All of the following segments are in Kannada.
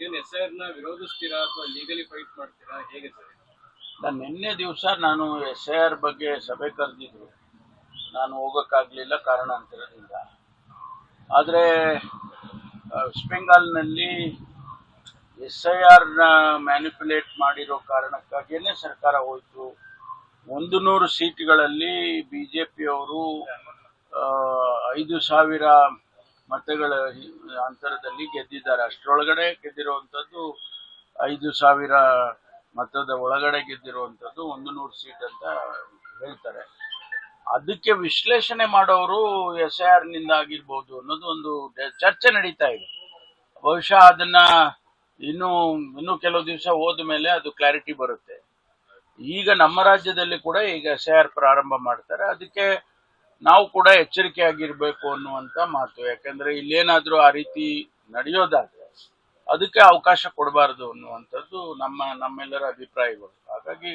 ಇದೇನು SIR ನ ವಿರೋಧಿಸ್ತೀರಾ ಅಥವಾ ಲೀಗಲಿ ಫೈಟ್ ಮಾಡ್ತೀರಾ, ಹೇಗೆ ಸರ್? ನಿನ್ನೆ ದಿವಸ ನಾನು SIR ಬಗ್ಗೆ ಸಭೆ ಕರೆದಿದ್ರು, ನಾನು ಹೋಗೋಕ್ಕಾಗಲಿಲ್ಲ ಕಾರಣಾಂತರದಿಂದ. ಆದರೆ ವೆಸ್ಟ್ ಬೆಂಗಾಲ್ನಲ್ಲಿ SIRನ ಮ್ಯಾನಿಪುಲೇಟ್ ಮಾಡಿರೋ ಕಾರಣಕ್ಕಾಗಿಯೇ ಸರ್ಕಾರ ಹೋಯಿತು. 100 ಸೀಟ್ಗಳಲ್ಲಿ BJPಯವರು 5,000 ಮತಗಳ ಅಂತರದಲ್ಲಿ ಗೆದ್ದಿದ್ದಾರೆ. ಅಷ್ಟರೊಳಗಡೆ ಗೆದ್ದಿರುವಂಥದ್ದು 5,000 ಮತದ ಒಳಗಡೆ ಗೆದ್ದಿರುವಂಥದ್ದು 100 ಸೀಟ್ ಅಂತ ಹೇಳ್ತಾರೆ. ಅದಕ್ಕೆ ವಿಶ್ಲೇಷಣೆ ಮಾಡೋರು SIRನಿಂದ ಆಗಿರ್ಬೋದು ಅನ್ನೋದು ಒಂದು ಚರ್ಚೆ ನಡೀತಾ ಇದೆ. ಬಹುಶಃ ಅದನ್ನ ಇನ್ನೂ ಕೆಲವು ದಿವಸ ಹೋದ ಮೇಲೆ ಅದು ಕ್ಲಾರಿಟಿ ಬರುತ್ತೆ. ಈಗ ನಮ್ಮ ರಾಜ್ಯದಲ್ಲಿ ಕೂಡ ಈಗ SIR ಪ್ರಾರಂಭ ಮಾಡ್ತಾರೆ. ಅದಕ್ಕೆ ನಾವು ಕೂಡ ಎಚ್ಚರಿಕೆ ಆಗಿರ್ಬೇಕು ಅನ್ನುವಂಥ ಮಾತು. ಯಾಕಂದ್ರೆ ಇಲ್ಲೇನಾದ್ರೂ ಆ ರೀತಿ ನಡೆಯೋದಾದ್ರೆ ಅದಕ್ಕೆ ಅವಕಾಶ ಕೊಡಬಾರದು ಅನ್ನುವಂಥದ್ದು ನಮ್ಮೆಲ್ಲರ ಅಭಿಪ್ರಾಯಗಳು. ಹಾಗಾಗಿ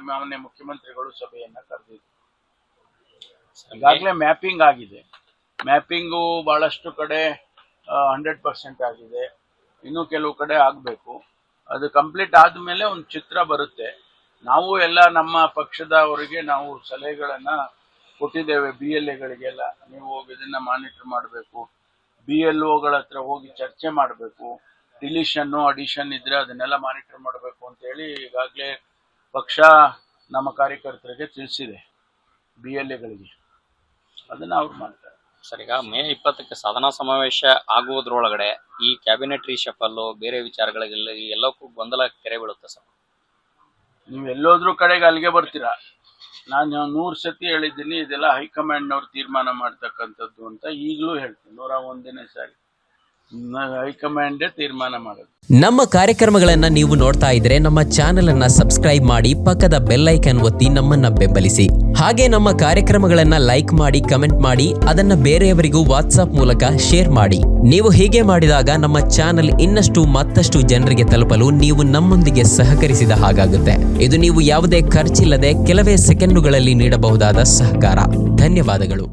ಮಾನ್ಯ ಮುಖ್ಯಮಂತ್ರಿಗಳು ಸಭೆಯನ್ನ ಕರೆದಿದ್ರು. ಈಗಾಗಲೇ ಮ್ಯಾಪಿಂಗ್ ಆಗಿದೆ. ಮ್ಯಾಪಿಂಗು ಬಹಳಷ್ಟು ಕಡೆ 100% ಆಗಿದೆ. ಇನ್ನೂ ಕೆಲವು ಕಡೆ ಆಗಬೇಕು. ಅದು ಕಂಪ್ಲೀಟ್ ಆದಮೇಲೆ ಒಂದು ಚಿತ್ರ ಬರುತ್ತೆ. ನಾವು ಎಲ್ಲ ನಮ್ಮ ಪಕ್ಷದವರಿಗೆ ನಾವು ಸಲಹೆಗಳನ್ನ ಕೊಟ್ಟಿದ್ದೇವೆ. BLAಗಳಿಗೆಲ್ಲ ನೀವು ಹೋಗಿ ಇದನ್ನ ಮಾನಿಟರ್ ಮಾಡಬೇಕು, BLOಗಳ ಹತ್ರ ಹೋಗಿ ಚರ್ಚೆ ಮಾಡಬೇಕು, ಡಿಲಿಷನ್ನು ಅಡಿಷನ್ ಇದ್ರೆ ಅದನ್ನೆಲ್ಲ ಮಾನಿಟರ್ ಮಾಡಬೇಕು ಅಂತೇಳಿ ಈಗಾಗಲೇ ಪಕ್ಷ ನಮ್ಮ ಕಾರ್ಯಕರ್ತರಿಗೆ ತಿಳಿಸಿದೆ. BLAಗಳಿಗೆ ಅದನ್ನ ಅವ್ರು ಮಾಡ್ತಾರೆ. ಸರ್, ಈಗ ಮೇ 20ಕ್ಕೆ ಸಾಧನಾ ಸಮಾವೇಶ ಆಗುವುದ್ರೊಳಗಡೆ ಈ ಕ್ಯಾಬಿನೆಟ್ ರೀಶಫಲ್ ಬೇರೆ ವಿಚಾರಗಳಿಗೆಲ್ಲ ಎಲ್ಲಕ್ಕೂ ಗೊಂದಲ ಕೆರೆ ಬೀಳುತ್ತೆ ಸರ್. ನೀವು ಎಲ್ಲೋದ್ರೂ ಕಡೆಗೆ ಅಲ್ಲಿಗೆ ಬರ್ತೀರಾ. ನಾನು 100 ಸತಿ ಹೇಳಿದ್ದೀನಿ, ಇದೆಲ್ಲ ಹೈಕಮಾಂಡ್ನವ್ರು ತೀರ್ಮಾನ ಮಾಡ್ತಕ್ಕಂಥದ್ದು ಅಂತ. ಈಗಲೂ ಹೇಳ್ತೀನಿ, 101ನೇ ಸಾರಿ ಹೈಕಮಾಂಡೇ ತೀರ್ಮಾನ ಮಾಡೋದು. ನಮ್ಮ ಕಾರ್ಯಕ್ರಮಗಳನ್ನ ನೀವು ನೋಡ್ತಾ ಇದ್ರೆ ನಮ್ಮ ಚಾನೆಲ್ ಅನ್ನ ಸಬ್ಸ್ಕ್ರೈಬ್ ಮಾಡಿ, ಪಕ್ಕದ ಬೆಲ್ ಐಕಾನ್ ಒತ್ತಿ ನಮ್ಮನ್ನ ಬೆಂಬಲಿಸಿ. ಹಾಗೆ ನಮ್ಮ ಕಾರ್ಯಕ್ರಮಗಳನ್ನ ಲೈಕ್ ಮಾಡಿ, ಕಮೆಂಟ್ ಮಾಡಿ, ಅದನ್ನ ಬೇರೆಯವರಿಗೂ ವಾಟ್ಸ್ಆಪ್ ಮೂಲಕ ಶೇರ್ ಮಾಡಿ. ನೀವು ಹೀಗೆ ಮಾಡಿದಾಗ ನಮ್ಮ ಚಾನೆಲ್ ಮತ್ತಷ್ಟು ಜನರಿಗೆ ತಲುಪಲು ನೀವು ನಮ್ಮೊಂದಿಗೆ ಸಹಕರಿಸಿದ ಹಾಗಾಗುತ್ತೆ. ಇದು ನೀವು ಯಾವುದೇ ಖರ್ಚಿಲ್ಲದೆ ಕೆಲವೇ ಸೆಕೆಂಡುಗಳಲ್ಲಿ ನೀಡಬಹುದಾದ ಸಹಕಾರ. ಧನ್ಯವಾದಗಳು.